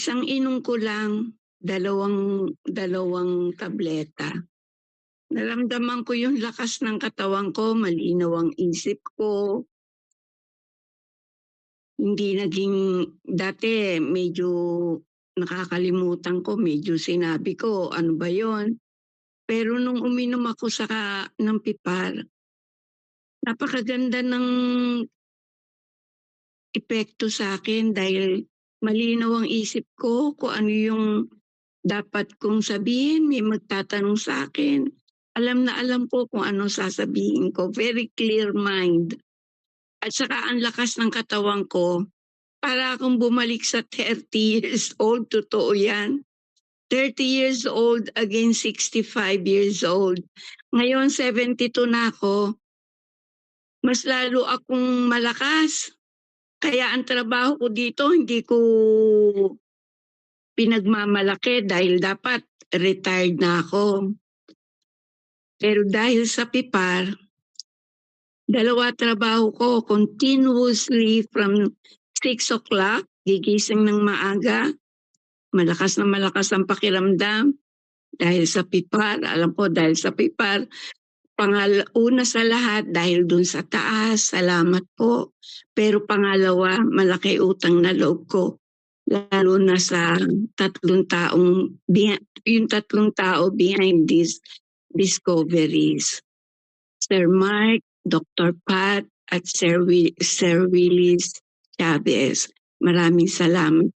Isang inom ko lang, dalawang dalawang tableta. Naramdaman ko yung lakas ng katawan ko, malinaw ang isip ko, hindi naging dati medyo nakakalimutan ko, medyo sinabi ko, "Ano ba yon?" Pero nung uminom ako ng pipar, napakaganda ng epekto sa akin dahil malinaw ang isip ko kung ano yung dapat kong sabihin, may magtatanong sa akin. Alam na alam ko kung anong sasabihin ko, very clear mind. At saka ang lakas ng katawan ko, para akong bumalik sa 30 years old, totoo 'yan. 30 years old against 65 years old. Ngayon 72 na ako, mas lalo akong malakas. Kaya ang trabaho ko dito hindi ko pinagmamalaki dahil dapat retired na ako. Pero dahil sa pipar, dalawa trabaho ko continuously from 6 o'clock, gigising ng maaga, malakas na malakas ang pakiramdam dahil sa pipar. Alam ko dahil sa pipar, una sa lahat dahil dun sa taas, salamat po. Pero pangalawa, malaki utang na loob ko, lalo na sa yung tatlong tao behind these discoveries. Sir Mark, Dr. Pat, at Sir Willis Chavez. Maraming salamat.